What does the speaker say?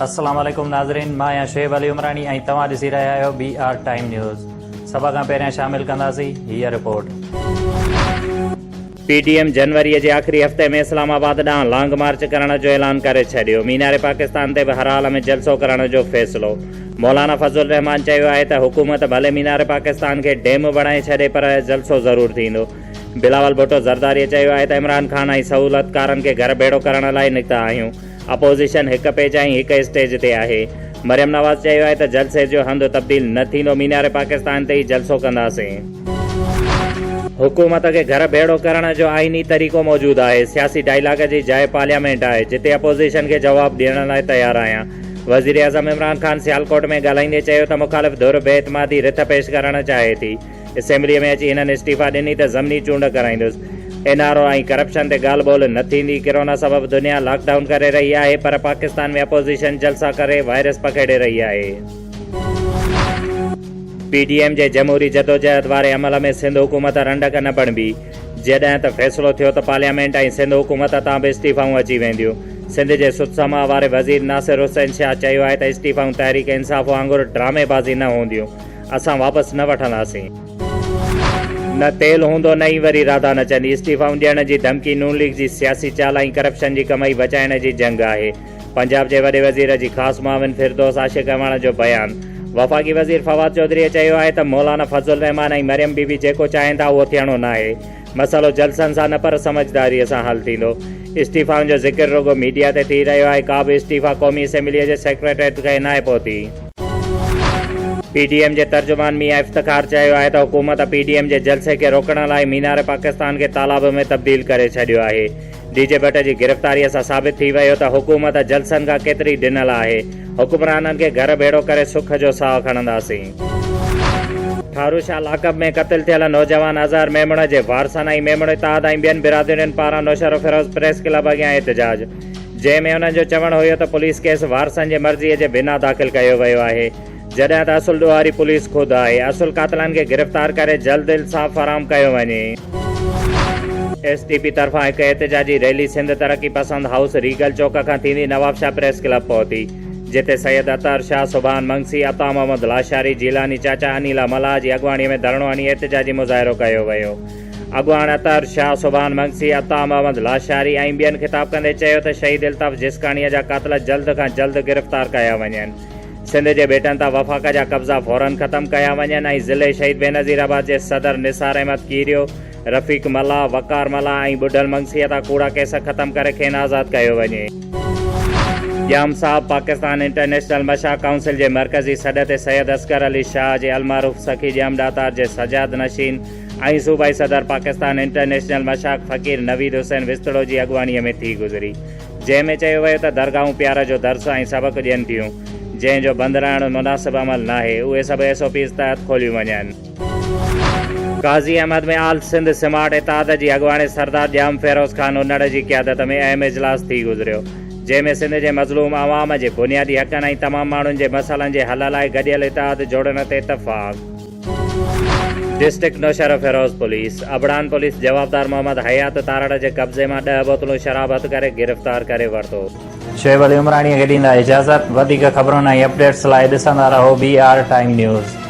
अस्सलाम वालेकुम नाज़रीन, मां आहियां शुएब अली उमरानी ऐं तव्हां ॾिसी रहिया आहियो BR टाइम न्यूज़। सभ खां पहिरियां शामिल कंदासीं हीअ रिपोर्ट। PDM जनवरी जे आख़िरी हफ़्ते में इस्लामाबाद ॾांहुं लॉन्ग मार्च करण जो ऐलान करे छॾियो। मीनारे पाकिस्तान ते बि हर हाल में जलसो करण जो फ़ैसिलो। मौलाना फज़लुर रहमान चयो आहे त हुकूमत भले मीनारे पाकिस्तान खे डैम बणाए छॾे पर जलसो ज़रूरु थींदो। बिलावल भुट्टो ज़रदारीअ चयो आहे त इमरान ख़ान ऐं सहूलतकारनि खे घर भेड़ो करण लाइ निकिता आहियूं। अपोज़िशन हिक पेज ऐं हिक स्टेज ते आहे। मरियम नवाज़ चयो आहे त जलसे जो हंधु तब्दील न थींदो, मीनारे पाकिस्तान ते ई जलसो कंदासीं। हुकूमत खे घर भेड़ो करण जो आईनी तरीक़ो मौजूदु आहे। सियासी डायलॉग जी जाइ पार्लियामेंट आहे, जिते अपोज़िशन खे जवाबु ॾियण लाइ तयारु आहियां। वज़ीर आज़म इमरान ख़ान सियालकोट में ॻाल्हाईंदे चयो त मुख़ालिफ़ धुर बेइतमादी रिथ पेश करणु चाहे थी। असेंबलीअ में अची हिननि इस्तीफ़ा ॾिनी त ज़मनी चूंड कराईंदुसि। NRO ऐं करप्शन ते ॻाल्हि ॿोल न थींदी। कोरोना सबबि दुनिया लॉकडाउन करे रही आहे, पर पाकिस्तान में अपोज़िशन जलसा करे वायरस पकड़े रही आहे। PDM जे जमहूरी जदोजहद वारे अमल में सिंध हुकूमत रंडक न बणबी। जॾहिं त फ़ैसिलो थियो त पार्लियामेंट ऐं सिंध हुकूमत तां बि इस्तीफ़ाऊं अची वेंदियूं। सिंध जे सुतसमा वारे वज़ीर नासिर हुसैन शाह चयो आहे त इस्तीफ़ाऊं तहरीक इंसाफ़ वांगुरु ड्रामेबाज़ी न हूंदियूं, असां वापसि न वठंदासीं। न तेल हूंदो न ई वरी राधा नचंदी। इस्तीफ़ाऊं ॾियण जी धमकी नून लीग जी सियासी चाल ऐं करप्शन जी कमाई बचाइण जी जंग आहे। पंजाब जे वॾे वज़ीर जी ख़ासि मुआविन फिरदौस आशिक़ अवाण जो बयान। वफ़ाक़ी वज़ीर फवाद चौधरीअ चयो आहे त मौलाना फज़लुर रहमान ऐं मरियम बीबी जेको चाहिनि था उहो थियणो न आहे। मसइलो जलसनि सां न पर समझदारीअ सां हल थींदो। इस्तीफ़ाउनि जो ज़िक्र रुगो मीडिया ते थी रहियो आहे। का बि इस्तीफ़ा क़ौमी असेंबलीअ जे सेक्रेटरीएट खे न आहे पहुती। PDM जे तर्जुमान मियां इफ़्तिख़ार चयो आहे त हुकूमत PDM जे जलसे खे रोकण लाइ मीनारे पाकिस्तान खे तालाब में तब्दील करे छॾियो आहे। DJ भट्ट जी गिरफ़्तारीअ सां साबित थी वियो त हुकूमत जलसनि खां केतिरी ॾिनल आहे। हुक्मराननि खे घर भेड़ो करे सुख जो साहु खणंदासीं। ठारूशाह लाकब में क़त्ल थियल नौजवान अज़हर मेमण जे वारसनि ऐं मेमण इत्तेहाद ऐं ॿियनि बिरादरियुनि पारां नौशर फिरोज़ प्रेस क्लब अॻियां एहतजाज, जंहिं में उन्हनि जो चवणु हुयो त पुलिस केस वारसनि जे मर्ज़ीअ जे बिना दाख़िल कयो वियो आहे, जॾहिं त असुल ॾुआरी पुलिस ख़ुदि आहे। असुल कातिलनि खे गिरफ़्तार करे जल्द इंसाफ़ फराहम कयो वञे। SDP तरफ़ां हिकु एहतजाजी रैली सिंध तरक़ी पसंद हाउस रीगल चौक खां थींदी नवाबशाह प्रेस क्लब पहुती, जिते सैयद अतर शाह, सुभान मंगसी, अता मोहम्मद लाशारी, जीलानी चाचा, अनीला मल्हा जी अॻुवाणीअ में धरणो हणी एहतजाजी मुज़ाहिरो कयो वियो। अॻुवान अतर शाह, सुभान मंगसी, अता मोहम्मद लाशारी ऐं ॿियनि ख़िताब कंदे चयो त शहीद इल्ताफ़ जिस्काणीअ जा कातिल जल्द खां जल्द गिरफ़्तार कया वञनि। सिंध जे बेटनि तां वफ़ाक़ जा कब्ज़ा फ़ौरन ख़तमु कया वञनि ऐं ज़िले शहीद बेनज़ीराबाद जे सदर निसार अहमद कीरियो, रफ़ीक मल्हा, वकार मल्हा ऐं बुडल मंगसीअ तां कूड़ा केस ख़तमु करे खेनि आज़ादु कयो वञे। ॼाम साहब पाकिस्तान इंटरनेशनल मशाक काउंसिल जे मरकज़ी सॾ ते सैयद असगर अली शाह जे अलमारूफ़ सखी ॼाम ॾातार जे सजाद नशीन ऐं सूबाई सदर पाकिस्तान इंटरनेशनल मशाक फ़क़ीर नवीद हुसैन विस्तड़ो जी अॻुवाणीअ में थी गुज़री, जंहिं में चयो वियो त दरगाहूं प्यार जो दर्स ऐं सबक़ ॾियनि थियूं, जंहिंजो बंदि रहणु मुनासिब अमल न आहे, उहे सभु SOPs तहत खोलियूं वञनि। काज़ी अहमद में आल सिंध स्मार्ट इत्तेहाद जी अॻुवाणी सरदार ॼाम फिरोज़ ख़ान उन्नड़ जी क़यादत में अहम इजलास थी गुज़रियो, जंहिं में सिंध जे मज़लूम अवाम जे बुनियादी हक़नि ऐं तमामु माण्हुनि जे मसइलनि जे हल लाइ गॾियल इत्तेहाद जोड़ण ते इतफ़ाक़। डिस्ट्रिक्ट नौशर फिरोज़ पुलिस, अबड़ान पुलिस जवाबदार मोहम्मद हयात तारड़ जे कब्ज़े मां 10 बोतलूं शराब हथ करे गिरफ़्तार करे वरितो। शुएब अली उमराणीअ खे ॾींदा इजाज़त। वधीक ख़बरुनि ऐं अपडेट्स लाइ ॾिसंदा रहो BR टाइम न्यूज़।